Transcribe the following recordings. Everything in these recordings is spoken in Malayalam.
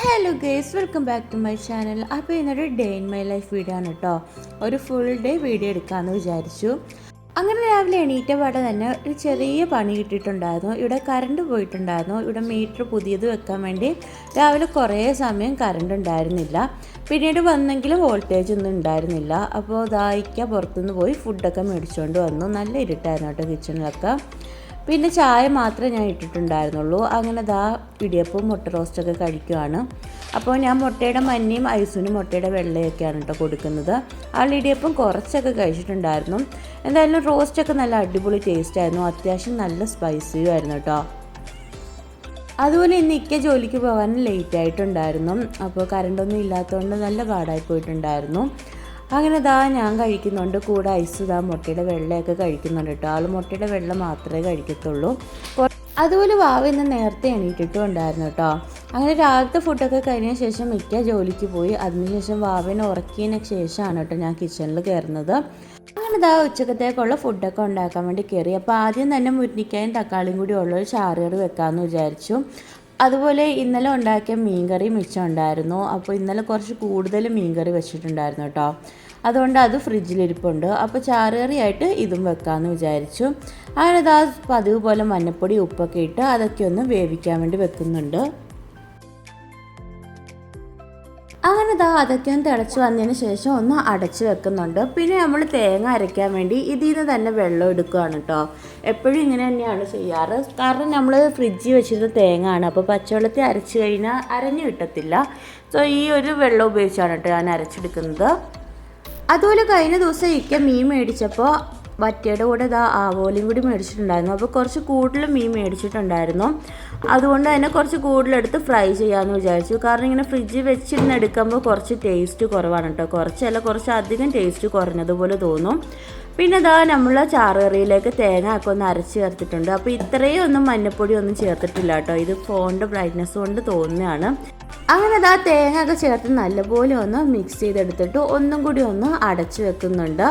Hello guys, welcome back to my channel. അപ്പോൾ ഇന്നൊരു day in my life video ആണ് കേട്ടോ. ഒരു ഫുൾ ഡേ വീഡിയോ എടുക്കാമെന്ന് വിചാരിച്ചു. അങ്ങനെ രാവിലെ എണീറ്റ പാടെ തന്നെ ഒരു ചെറിയ പണി കിട്ടിയിട്ടുണ്ടായിരുന്നു. ഇവിടെ കറണ്ട് പോയിട്ടുണ്ടായിരുന്നു. ഇവിടെ മീറ്റർ പുതിയത് വെക്കാൻ വേണ്ടി രാവിലെ കുറേ സമയം കറണ്ട് ഉണ്ടായിരുന്നില്ല. പിന്നീട് വന്നെങ്കിലും വോൾട്ടേജ് ഒന്നും ഉണ്ടായിരുന്നില്ല. അപ്പോൾ ദാഹിക്ക പുറത്തുനിന്ന് പോയി ഫുഡൊക്കെ മേടിച്ചുകൊണ്ട് വന്നു. നല്ല ഇരുട്ടായിരുന്നു കേട്ടോ കിച്ചണിലൊക്കെ. പിന്നെ ചായ മാത്രമേ ഞാൻ ഇട്ടിട്ടുണ്ടായിരുന്നുള്ളൂ. അങ്ങനെ ഇടിയപ്പവും മുട്ട റോസ്റ്റൊക്കെ കഴിക്കുവാണ്. അപ്പോൾ ഞാൻ മുട്ടയുടെ മഞ്ഞയും ഐസിനും മുട്ടയുടെ വെള്ളയൊക്കെയാണ് കേട്ടോ കൊടുക്കുന്നത്. ഇടിയപ്പം കുറച്ചൊക്കെ കഴിച്ചിട്ടുണ്ടായിരുന്നു. എന്തായാലും റോസ്റ്റൊക്കെ നല്ല അടിപൊളി ടേസ്റ്റായിരുന്നു. അത്യാവശ്യം നല്ല സ്പൈസിയും ആയിരുന്നു കേട്ടോ. അതുപോലെ ഇന്ന് ഇക്ക ജോലിക്ക് പോകാൻ ലേറ്റ് ആയിട്ടുണ്ടായിരുന്നു. അപ്പോൾ കറണ്ടൊന്നും ഇല്ലാത്തതുകൊണ്ട് നല്ല പാടായി പോയിട്ടുണ്ടായിരുന്നു. അങ്ങനെ ഞാൻ കഴിക്കുന്നുണ്ട്. കൂടെ ഐസ് മുട്ടയുടെ വെള്ളയൊക്കെ കഴിക്കുന്നുണ്ട് കേട്ടോ. മുട്ടയുടെ വെള്ളം മാത്രമേ കഴിക്കത്തുള്ളൂ. അതുപോലെ വാവ ഇന്ന് നേരത്തെ എണീറ്റിട്ടും ഉണ്ടായിരുന്നു കേട്ടോ. അങ്ങനെ രാവിലത്തെ ഫുഡൊക്കെ കഴിഞ്ഞ ശേഷം മിക്ക ജോലിക്ക് പോയി. അതിനുശേഷം വാവിനെ ഉറക്കിയതിന് ശേഷമാണ് കേട്ടോ ഞാൻ കിച്ചണിൽ കയറുന്നത്. അങ്ങനെ ഉച്ചക്കത്തേക്കുള്ള ഫുഡൊക്കെ ഉണ്ടാക്കാൻ വേണ്ടി കയറി. അപ്പോൾ ആദ്യം തന്നെ മുരിങ്ങയ്ക്കായും തക്കാളിയും കൂടി ഉള്ളൊരു ചാറുകറി വെക്കാമെന്ന് വിചാരിച്ചു. അതുപോലെ ഇന്നലെ ഉണ്ടാക്കിയ മീൻകറി മിച്ചം ഉണ്ടായിരുന്നു. അപ്പോൾ ഇന്നലെ കുറച്ച് കൂടുതൽ മീൻകറി വെച്ചിട്ടുണ്ടായിരുന്നു കേട്ടോ. അതുകൊണ്ട് അത് ഫ്രിഡ്ജിലിരിപ്പുണ്ട്. അപ്പോൾ ചാറുകറിയായിട്ട് ഇതും വെക്കാമെന്ന് വിചാരിച്ചു. അങ്ങനെ പതിവ് പോലെ മഞ്ഞപ്പൊടി ഉപ്പൊക്കെ ഇട്ട് അതൊക്കെ ഒന്ന് വേവിക്കാൻ വേണ്ടി വെക്കുന്നുണ്ട്. അങ്ങനെ അതൊക്കെ ഒന്ന് തിളച്ച് വന്നതിന് ശേഷം ഒന്ന് അടച്ച് വെക്കുന്നുണ്ട്. പിന്നെ നമ്മൾ തേങ്ങ അരയ്ക്കാൻ വേണ്ടി ഇതിൽ നിന്ന് തന്നെ വെള്ളം എടുക്കുകയാണ് കേട്ടോ. എപ്പോഴും ഇങ്ങനെ തന്നെയാണ് ചെയ്യാറ്. കാരണം നമ്മൾ ഫ്രിഡ്ജിൽ വെച്ചിരുന്ന തേങ്ങ ആണ്. അപ്പോൾ പച്ചവെള്ളത്തിൽ അരച്ച് കഴിഞ്ഞാൽ അരഞ്ഞു കിട്ടത്തില്ല. സോ ഈ ഒരു വെള്ളം ഉപയോഗിച്ചാണ് കേട്ടോ ഞാൻ അരച്ചെടുക്കുന്നത്. അതുപോലെ കഴിഞ്ഞ ദിവസം ഇക്ക മീൻ മേടിച്ചപ്പോൾ വറ്റയുടെ കൂടെ ആവോലിയും കൂടി മേടിച്ചിട്ടുണ്ടായിരുന്നു. അപ്പോൾ കുറച്ച് കൂടുതൽ മീൻ മേടിച്ചിട്ടുണ്ടായിരുന്നു. അതുകൊണ്ട് തന്നെ കുറച്ച് കൂടുതലെടുത്ത് ഫ്രൈ ചെയ്യാമെന്ന് വിചാരിച്ചു. കാരണം ഇങ്ങനെ ഫ്രിഡ്ജിൽ വെച്ചിരുന്ന് എടുക്കുമ്പോൾ കുറച്ച് ടേസ്റ്റ് കുറവാണ് കേട്ടോ. കുറച്ച് അധികം ടേസ്റ്റ് കുറഞ്ഞതുപോലെ തോന്നും. പിന്നെ നമ്മൾ ചാറുകറിയിലേക്ക് തേങ്ങ ഒക്കെ ഒന്ന് അരച്ച് ചേർത്തിട്ടുണ്ട്. അപ്പോൾ ഇത്രയും ഒന്നും മഞ്ഞപ്പൊടി ഒന്നും ചേർത്തിട്ടില്ല കേട്ടോ. ഇത് ഫോണിൻ്റെ ബ്രൈറ്റ്നസ് കൊണ്ട് തോന്നുന്നതാണ്. അങ്ങനെ തേങ്ങ ഒക്കെ ചേർത്ത് നല്ലപോലെ ഒന്ന് മിക്സ് ചെയ്തെടുത്തിട്ട് ഒന്നും കൂടി ഒന്ന് അടച്ച് വെക്കുന്നുണ്ട്.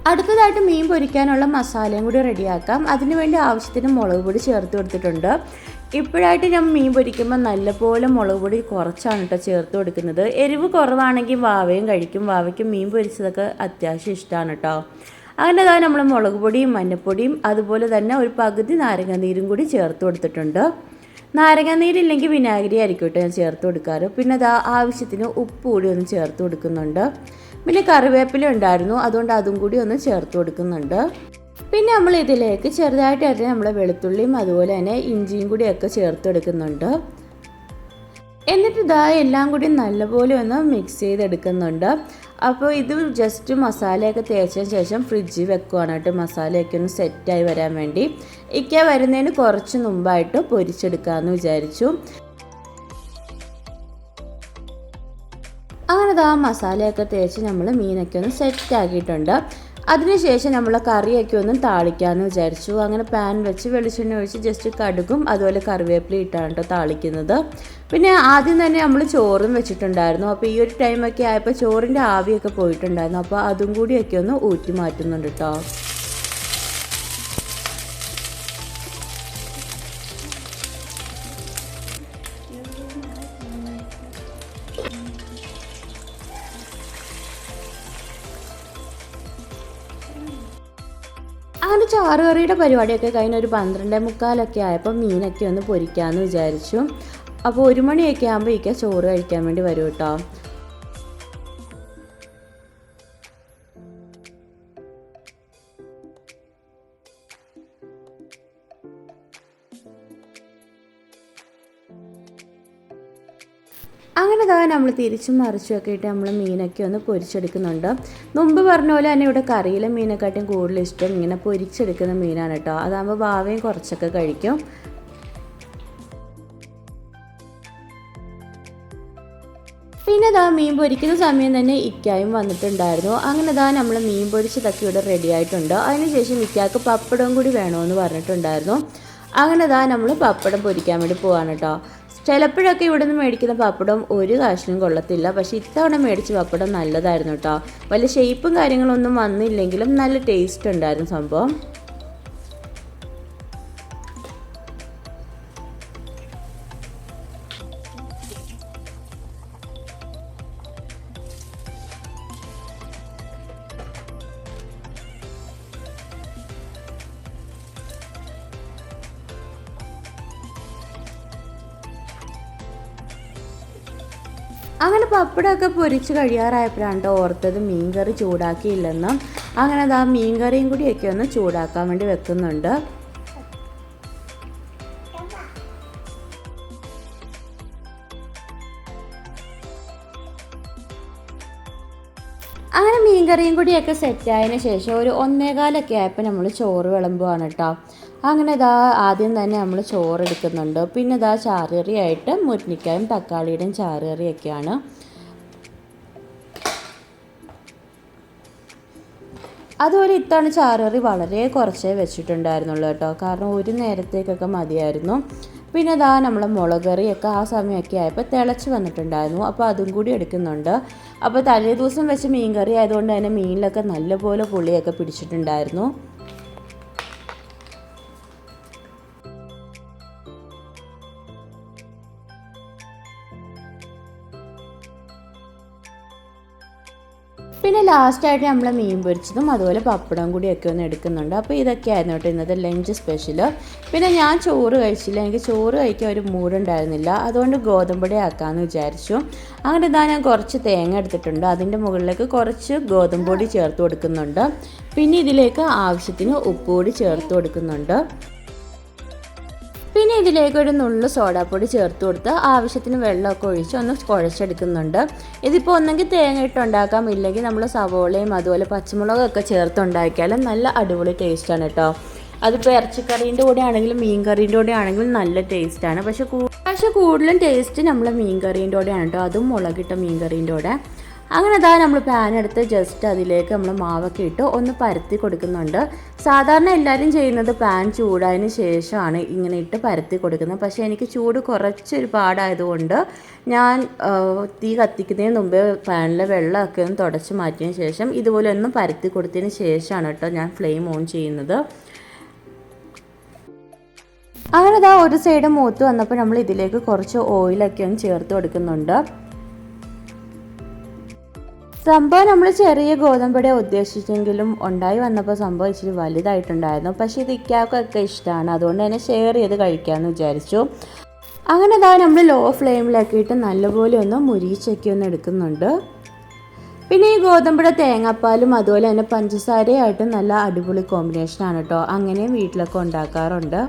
അടുത്തതായിട്ട് മീൻ പൊരിക്കാനുള്ള മസാലയും കൂടി റെഡിയാക്കാം. അതിനുവേണ്ടി ആവശ്യത്തിന് മുളക് പൊടി ചേർത്ത് കൊടുത്തിട്ടുണ്ട്. ഇപ്പോഴായിട്ട് ഞാൻ മീൻ പൊരിക്കുമ്പോൾ നല്ലപോലെ മുളക് പൊടി കുറച്ചാണ് കേട്ടോ ചേർത്ത് കൊടുക്കുന്നത്. എരിവ് കുറവാണെങ്കിൽ വാവയും കഴിക്കും. വാവയ്ക്ക് മീൻ പൊരിച്ചതൊക്കെ അത്യാവശ്യം ഇഷ്ടമാണ് കേട്ടോ. അങ്ങനെ നമ്മൾ മുളക് പൊടിയും മഞ്ഞൾപ്പൊടിയും അതുപോലെ തന്നെ ഒരു പകുതി നാരങ്ങാനീരും കൂടി ചേർത്ത് കൊടുത്തിട്ടുണ്ട്. നാരങ്ങാനീരില്ലെങ്കിൽ വിനാഗിരി ആയിരിക്കും കേട്ടോ ഞാൻ ചേർത്ത് കൊടുക്കാറ്. പിന്നെ ആവശ്യത്തിന് ഉപ്പ് കൂടി ഒന്ന് ചേർത്ത് കൊടുക്കുന്നുണ്ട്. പിന്നെ കറിവേപ്പില ഉണ്ടായിരുന്നു, അതുകൊണ്ട് അതും കൂടി ഒന്ന് ചേർത്ത് കൊടുക്കുന്നുണ്ട്. പിന്നെ നമ്മൾ ഇതിലേക്ക് ചെറുതായിട്ട് നമ്മൾ വെളുത്തുള്ളിയും അതുപോലെ തന്നെ ഇഞ്ചിയും കൂടിയൊക്കെ ചേർത്ത് കൊടുക്കുന്നുണ്ട്. എന്നിട്ട് എല്ലാം കൂടി നല്ലപോലെ ഒന്ന് മിക്സ് ചെയ്തെടുക്കുന്നുണ്ട്. അപ്പോൾ ഇത് ജസ്റ്റ് മസാലയൊക്കെ തേച്ചതിന് ശേഷം ഫ്രിഡ്ജിൽ വെക്കുവാണ് കേട്ടോ. മസാലയൊക്കെ ഒന്ന് സെറ്റായി വരാൻ വേണ്ടി. ഇക്ക വരുന്നതിന് കുറച്ച് മുമ്പായിട്ട് പൊരിച്ചെടുക്കാമെന്ന് വിചാരിച്ചു. അങ്ങനെ മസാലയൊക്കെ തേച്ച് നമ്മൾ മീനൊക്കെ ഒന്ന് സെറ്റാക്കിയിട്ടുണ്ട്. അതിനുശേഷം നമ്മൾ കറിയൊക്കെ ഒന്ന് താളിക്കാമെന്ന് വിചാരിച്ചു. അങ്ങനെ പാൻ വെച്ച് വെളിച്ചെണ്ണ ഒഴിച്ച് ജസ്റ്റ് കടുകും അതുപോലെ കറിവേപ്പില ഇട്ടാണ് കേട്ടോ താളിക്കുന്നത്. പിന്നെ ആദ്യം തന്നെ നമ്മൾ ചോറും വെച്ചിട്ടുണ്ടായിരുന്നു. അപ്പോൾ ഈ ഒരു ടൈമൊക്കെ ആയപ്പോൾ ചോറിൻ്റെ ആവിയൊക്കെ പോയിട്ടുണ്ടായിരുന്നു. അപ്പോൾ അതും കൂടിയൊക്കെ ഒന്ന് ഊറ്റി മാറ്റുന്നുണ്ട് കേട്ടോ. അങ്ങനെ ചാറുകറിയുടെ പരിപാടിയൊക്കെ കഴിഞ്ഞ് ഒരു 12:45 ആയപ്പോൾ മീനൊക്കെ ഒന്ന് പൊരിക്കാമെന്ന് വിചാരിച്ചു. അപ്പോൾ 1 മണിയൊക്കെ ആകുമ്പോൾ ഇക്ക ചോറ് കഴിക്കാൻ വേണ്ടി വരും കേട്ടോ. അങ്ങനെ നമ്മൾ തിരിച്ചും മറിച്ചുമൊക്കെ ഇട്ട് നമ്മൾ മീനൊക്കെ ഒന്ന് പൊരിച്ചെടുക്കുന്നുണ്ട്. മുമ്പ് പറഞ്ഞ പോലെ തന്നെ ഇവിടെ കറിയിലെ മീനെക്കാട്ടും കൂടുതൽ ഇഷ്ടം ഇങ്ങനെ പൊരിച്ചെടുക്കുന്ന മീനാണ് കേട്ടോ. അതാകുമ്പോൾ വാവയും കുറച്ചൊക്കെ കഴിക്കും. പിന്നെ മീൻ പൊരിക്കുന്ന സമയം തന്നെ ഇക്കായും വന്നിട്ടുണ്ടായിരുന്നു. അങ്ങനെ നമ്മൾ മീൻ പൊരിച്ചതൊക്കെ ഇവിടെ റെഡി ആയിട്ടുണ്ട്. അതിനുശേഷം ഇക്കാക്ക് പപ്പടം കൂടി വേണമെന്ന് പറഞ്ഞിട്ടുണ്ടായിരുന്നു. അങ്ങനെ നമ്മൾ പപ്പടം പൊരിക്കാൻ വേണ്ടി പോവാണ് കേട്ടോ. ചിലപ്പോഴൊക്കെ ഇവിടെ നിന്ന് മേടിക്കുന്ന പപ്പടം ഒരു കാശിനും കൊള്ളത്തില്ല. പക്ഷേ ഇത്തവണ മേടിച്ച പപ്പടം നല്ലതായിരുന്നു കേട്ടോ. വലിയ ഷേപ്പും കാര്യങ്ങളൊന്നും വന്നില്ലെങ്കിലും നല്ല ടേസ്റ്റ് ഉണ്ടായിരുന്നു സംഭവം. അങ്ങനെ പപ്പടമൊക്കെ പൊരിച്ച് കഴിയാറായപ്പോഴാണ് ഓർത്തത് മീൻകറി ചൂടാക്കിയില്ലെന്നും. അങ്ങനെ അത് ആ മീൻകറിയും കൂടിയൊക്കെ ഒന്ന് ചൂടാക്കാൻ വേണ്ടി വെക്കുന്നുണ്ട്. അങ്ങനെ മീൻകറിയും കൂടിയൊക്കെ സെറ്റായതിന് ശേഷം ഒരു 1:15 ആയപ്പോൾ നമ്മൾ ചോറ് വിളമ്പുവാണ് കേട്ടോ. അങ്ങനെ ഇതാ ആദ്യം തന്നെ നമ്മൾ ചോറ് എടുക്കുന്നുണ്ട്. പിന്നെ ഇതാ ചാറുകറിയായിട്ട് മുരിങ്ങക്കായും തക്കാളിയുടെയും ചാറുകറിയൊക്കെയാണ്. അതുപോലെ ഇത്തവണ ചാറുകറി വളരെ കുറച്ചേ വെച്ചിട്ടുണ്ടായിരുന്നുള്ളൂ കേട്ടോ. കാരണം ഒരു നേരത്തേക്കൊക്കെ മതിയായിരുന്നു. പിന്നെ ഇതാ നമ്മൾ മുളക് കറിയൊക്കെ ആ സമയമൊക്കെ ആയപ്പോൾ തിളച്ച് വന്നിട്ടുണ്ടായിരുന്നു. അപ്പോൾ അതും കൂടി എടുക്കുന്നുണ്ട്. അപ്പോൾ തലേ ദിവസം വെച്ച് മീൻ കറി ആയതുകൊണ്ട് തന്നെ മീനിലൊക്കെ നല്ലപോലെ പുളിയൊക്കെ പിടിച്ചിട്ടുണ്ടായിരുന്നു. പിന്നെ ലാസ്റ്റായിട്ട് നമ്മൾ മീൻ പൊരിച്ചതും അതുപോലെ പപ്പടം കൂടിയൊക്കെ ഒന്ന് എടുക്കുന്നുണ്ട്. അപ്പോൾ ഇതൊക്കെയായിരുന്നു കേട്ടോ ഇന്നത്തെ ലഞ്ച് സ്പെഷ്യൽ. പിന്നെ ഞാൻ ചോറ് കഴിച്ചില്ല, എനിക്ക് ചോറ് കഴിക്കാൻ ഒരു മൂടുണ്ടായിരുന്നില്ല. അതുകൊണ്ട് ഗോതമ്പൊടി ആക്കാമെന്ന് വിചാരിച്ചു. അങ്ങനെ ഇതാ ഞാൻ കുറച്ച് തേങ്ങ എടുത്തിട്ടുണ്ട്. അതിൻ്റെ മുകളിലേക്ക് കുറച്ച് ഗോതമ്പൊടി ചേർത്ത് കൊടുക്കുന്നുണ്ട്. പിന്നെ ഇതിലേക്ക് ആവശ്യത്തിന് ഉപ്പ് കൂടി ചേർത്ത് കൊടുക്കുന്നുണ്ട്. പിന്നെ ഇതിലേക്ക് ഒരു നുള്ളു സോഡാപ്പൊടി ചേർത്ത് കൊടുത്ത് ആവശ്യത്തിന് വെള്ളമൊക്കെ ഒഴിച്ച് ഒന്ന് കുഴച്ചെടുക്കുന്നുണ്ട്. ഇതിപ്പോൾ ഒന്നെങ്കിൽ തേങ്ങ ഇട്ടുണ്ടാക്കാം, ഇല്ലെങ്കിൽ നമ്മൾ സവോളയും അതുപോലെ പച്ചമുളകൊക്കെ ചേർത്ത് ഉണ്ടാക്കിയാലും നല്ല അടിപൊളി ടേസ്റ്റാണ് കേട്ടോ. അതിപ്പോൾ ഇറച്ചിക്കറീൻ്റെ കൂടെ ആണെങ്കിലും മീൻ കറീൻ്റെ കൂടെ ആണെങ്കിലും നല്ല ടേസ്റ്റാണ്. പക്ഷേ കൂടുതലും ടേസ്റ്റ് നമ്മൾ മീൻ കറീൻ്റെ കൂടെയാണ് കേട്ടോ, അതും മുളകിട്ട മീൻ കറീൻ്റെ കൂടെ. അങ്ങനെ അതാ നമ്മൾ പാൻ എടുത്ത് ജസ്റ്റ് അതിലേക്ക് നമ്മൾ മാവൊക്കെ ഇട്ട് ഒന്ന് പരത്തി കൊടുക്കുന്നുണ്ട്. സാധാരണ എല്ലാവരും ചെയ്യുന്നത് പാൻ ചൂടായതിന് ശേഷമാണ് ഇങ്ങനെ ഇട്ട് പരത്തി കൊടുക്കുന്നത്. പക്ഷേ എനിക്ക് ചൂട് കുറച്ചൊരു പാടായതുകൊണ്ട് ഞാൻ തീ കത്തിക്കുന്നതിന് മുമ്പേ പാനിലെ വെള്ളമൊക്കെ ഒന്ന് തുടച്ച് മാറ്റിയതിന് ശേഷം ഇതുപോലെ ഒന്ന് പരത്തി കൊടുത്തതിന് ശേഷമാണ് കേട്ടോ ഞാൻ ഫ്ലെയിം ഓൺ ചെയ്യുന്നത്. അങ്ങനെ ഇതാ ഒരു സൈഡ് മൂത്ത് വന്നപ്പോൾ നമ്മൾ ഇതിലേക്ക് കുറച്ച് ഓയിലൊക്കെ ഒന്ന് ചേർത്ത് കൊടുക്കുന്നുണ്ട്. സംഭവം നമ്മൾ ചെറിയ ഗോതമ്പൊടി ഉദ്ദേശിച്ചെങ്കിലും ഉണ്ടായി വന്നപ്പോൾ സംഭവം ഇച്ചിരി വലുതായിട്ടുണ്ടായിരുന്നു. പക്ഷേ ഇത് ഇക്കാക്കൊക്കെ ഇഷ്ടമാണ്, അതുകൊണ്ട് തന്നെ ഷെയർ ചെയ്ത് കഴിക്കാമെന്ന് വിചാരിച്ചു. അങ്ങനെ ഇതാ നമ്മൾ ലോ ഫ്ലെയിമിലാക്കിയിട്ട് നല്ലപോലെ ഒന്ന് മുരിച്ചൊക്കെ ഒന്ന് എടുക്കുന്നുണ്ട്. പിന്നെ ഈ ഗോതമ്പുടെ തേങ്ങാപ്പാലും അതുപോലെ തന്നെ പഞ്ചസാരയായിട്ടും നല്ല അടിപൊളി കോമ്പിനേഷനാണ് കേട്ടോ. അങ്ങനെയും വീട്ടിലൊക്കെ ഉണ്ടാക്കാറുണ്ട്.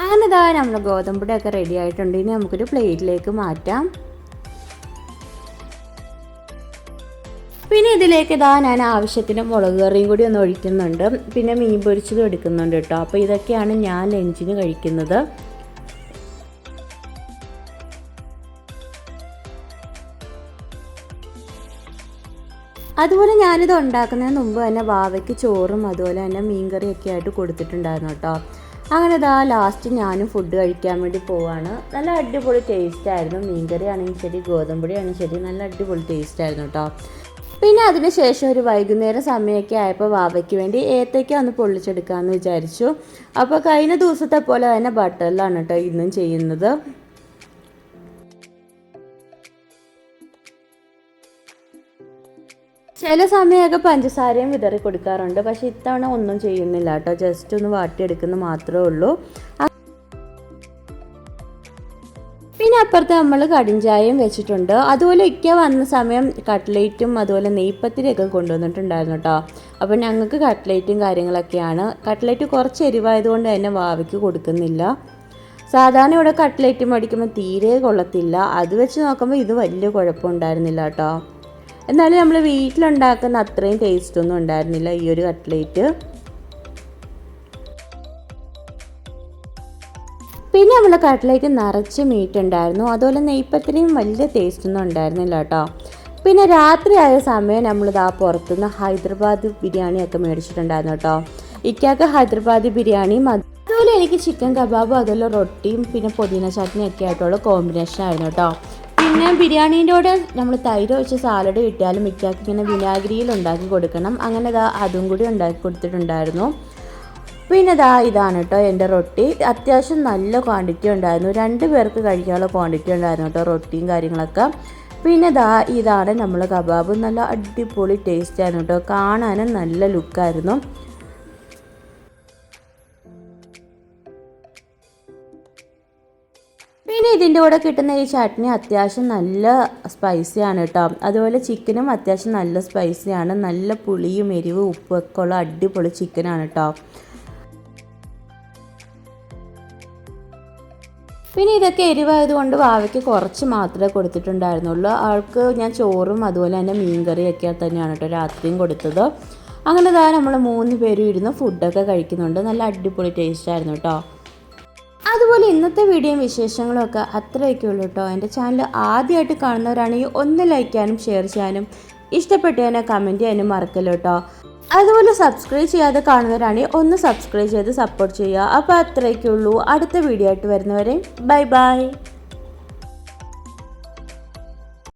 അങ്ങനെതാ നമ്മുടെ ഗോതമ്പുടൊക്കെ റെഡി ആയിട്ടുണ്ട്. ഇനി നമുക്കൊരു പ്ലേറ്റിലേക്ക് മാറ്റാം. പിന്നെ ഇതിലേക്ക് ഇതാ ഞാൻ ആവശ്യത്തിന് മുളക് കറിയും കൂടി ഒന്ന് ഒഴിക്കുന്നുണ്ട്. പിന്നെ മീൻ പൊരിച്ചതും എടുക്കുന്നുണ്ട് കേട്ടോ. അപ്പോൾ ഇതൊക്കെയാണ് ഞാൻ ലഞ്ചിന് കഴിക്കുന്നത്. അതുപോലെ ഞാനിത് ഉണ്ടാക്കുന്നതിന് മുമ്പ് തന്നെ വാവയ്ക്ക് ചോറും അതുപോലെ തന്നെ മീൻ കറിയൊക്കെ ആയിട്ട് കൊടുത്തിട്ടുണ്ടായിരുന്നു കേട്ടോ. അങ്ങനെ ഇതാ ലാസ്റ്റ് ഞാനും ഫുഡ് കഴിക്കാൻ വേണ്ടി പോവാണ്. നല്ല അടിപൊളി ടേസ്റ്റ് ആയിരുന്നു. മീൻകറി ആണെങ്കിൽ ശരി, ഗോതമ്പൊടി ആണെങ്കിൽ ശരി, നല്ല അടിപൊളി ടേസ്റ്റ് ആയിരുന്നു കേട്ടോ. പിന്നെ അതിന് ശേഷം ഒരു വൈകുന്നേരം സമയമൊക്കെ ആയപ്പോൾ വാവയ്ക്ക് വേണ്ടി ഏത്തയ്ക്ക ഒന്ന് പൊള്ളിച്ചെടുക്കാമെന്ന് വിചാരിച്ചു. അപ്പോൾ കഴിഞ്ഞ ദിവസത്തെ പോലെ തന്നെ ബട്ടറിലാണ് കേട്ടോ ഇന്നും ചെയ്യുന്നത്. ചില സമയമൊക്കെ പഞ്ചസാരയും വിതറി കൊടുക്കാറുണ്ട്. പക്ഷേ ഇത്തവണ ഒന്നും ചെയ്യുന്നില്ല കേട്ടോ, ജസ്റ്റ് ഒന്ന് വാട്ടിയെടുക്കുന്ന മാത്രമേ ഉള്ളൂ. പിന്നെ അപ്പുറത്ത് നമ്മൾ കടിഞ്ചായയും വെച്ചിട്ടുണ്ട്. അതുപോലെ ഇക്ക വന്ന സമയം കട്ട്ലേറ്റും അതുപോലെ നെയ്പ്പത്തിരിയൊക്കെ കൊണ്ടുവന്നിട്ടുണ്ടായിരുന്നു കേട്ടോ. അപ്പോൾ ഞങ്ങൾക്ക് കട്ട്ലേറ്റും കാര്യങ്ങളൊക്കെയാണ്. കട്ട്ലേറ്റ് കുറച്ച് എരിവായതുകൊണ്ട് തന്നെ വാവയ്ക്ക് കൊടുക്കുന്നില്ല. സാധാരണ ഇവിടെ കട്ട്ലേറ്റ് മേടിക്കുമ്പോൾ തീരെ കൊള്ളത്തില്ല. അത് വെച്ച് നോക്കുമ്പോൾ ഇത് വലിയ കുഴപ്പമുണ്ടായിരുന്നില്ല കേട്ടോ. എന്നാലും നമ്മൾ വീട്ടിലുണ്ടാക്കുന്ന അത്രയും ടേസ്റ്റൊന്നും ഉണ്ടായിരുന്നില്ല ഈ ഒരു കട്ട്ലേറ്റ്. പിന്നെ നമ്മൾ കട്ട്ലേറ്റ് നിറച്ച് മീറ്റ് ഉണ്ടായിരുന്നു. അതുപോലെ നെയ്പ്പത്തിരിയും വലിയ ടേസ്റ്റൊന്നും ഉണ്ടായിരുന്നില്ല കേട്ടോ. പിന്നെ രാത്രിയായ സമയം നമ്മളിതാ പുറത്തുനിന്ന് ഹൈദരാബാദ് ബിരിയാണിയൊക്കെ മേടിച്ചിട്ടുണ്ടായിരുന്നു കേട്ടോ. ഇക്കാക്ക് ഹൈദരാബാദ് ബിരിയാണി അതുപോലെ എനിക്ക് ചിക്കൻ കബാബും അതുപോലെ റൊട്ടിയും പിന്നെ പുതിന ചട്നിയും ഒക്കെ ആയിട്ടുള്ള കോമ്പിനേഷൻ ആയിരുന്നു കേട്ടോ. പിന്നെ ബിരിയാണീൻ്റെ കൂടെ നമ്മൾ തൈര് വെച്ച് സാലഡ് കിട്ടിയാലും ഇക്കാക്ക് ഇങ്ങനെ വിനാഗിരിയിൽ ഉണ്ടാക്കി കൊടുക്കണം. അങ്ങനെ അതും കൂടി ഉണ്ടാക്കി കൊടുത്തിട്ടുണ്ടായിരുന്നു. പിന്നെ ഇതാണ് കേട്ടോ എൻ്റെ റൊട്ടി. അത്യാവശ്യം നല്ല ക്വാണ്ടിറ്റി ഉണ്ടായിരുന്നു, 2 പേർക്ക് കഴിക്കാനുള്ള ക്വാണ്ടിറ്റി ഉണ്ടായിരുന്നു കേട്ടോ റൊട്ടിയും കാര്യങ്ങളൊക്കെ. പിന്നെ ഇതാണ് നമ്മൾ കബാബ്. നല്ല അടിപൊളി ടേസ്റ്റ് ആയിരുന്നു കേട്ടോ, കാണാനും നല്ല ലുക്കായിരുന്നു. പിന്നെ ഇതിൻ്റെ കൂടെ കിട്ടുന്ന ഈ ചട്നി അത്യാവശ്യം നല്ല സ്പൈസിയാണ് കേട്ടോ. അതുപോലെ ചിക്കനും അത്യാവശ്യം നല്ല സ്പൈസിയാണ്, നല്ല പുളിയും എരിവും ഉപ്പും ഒക്കെ ഉള്ള അടിപൊളി ചിക്കനാണ് കേട്ടോ. പിന്നെ ഇതൊക്കെ എരിവായതുകൊണ്ട് വാവയ്ക്ക് കുറച്ച് മാത്രമേ കൊടുത്തിട്ടുണ്ടായിരുന്നുള്ളൂ. ആൾക്ക് ഞാൻ ചോറും അതുപോലെ തന്നെ മീൻകറിയൊക്കെ തന്നെയാണ് കേട്ടോ രാത്രിയും കൊടുത്തത്. അങ്ങനെ നമ്മൾ 3 പേരും ഇരുന്ന് ഫുഡൊക്കെ കഴിക്കുന്നുണ്ട്. നല്ല അടിപൊളി ടേസ്റ്റ് ആയിരുന്നു കേട്ടോ. അതുപോലെ ഇന്നത്തെ വീഡിയോയും വിശേഷങ്ങളും ഒക്കെ അത്രയൊക്കെ ഉള്ളൂ കേട്ടോ. എൻ്റെ ചാനൽ ആദ്യമായിട്ട് കാണുന്നവരാണെങ്കിൽ ഒന്ന് ലൈക്ക് ചെയ്യാനും ഷെയർ ചെയ്യാനും ഇഷ്ടപ്പെട്ടതിനെ കമൻറ്റ് ചെയ്യാനും മറക്കല്ലോ കേട്ടോ. അതുപോലെ സബ്സ്ക്രൈബ് ചെയ്യാതെ കാണുന്നവരാണെങ്കിൽ ഒന്ന് സബ്സ്ക്രൈബ് ചെയ്ത് സപ്പോർട്ട് ചെയ്യുക. അപ്പോൾ അത്രയൊക്കെ ഉള്ളൂ. അടുത്ത വീഡിയോ ആയിട്ട് വരുന്നവരെ ബൈ ബൈ.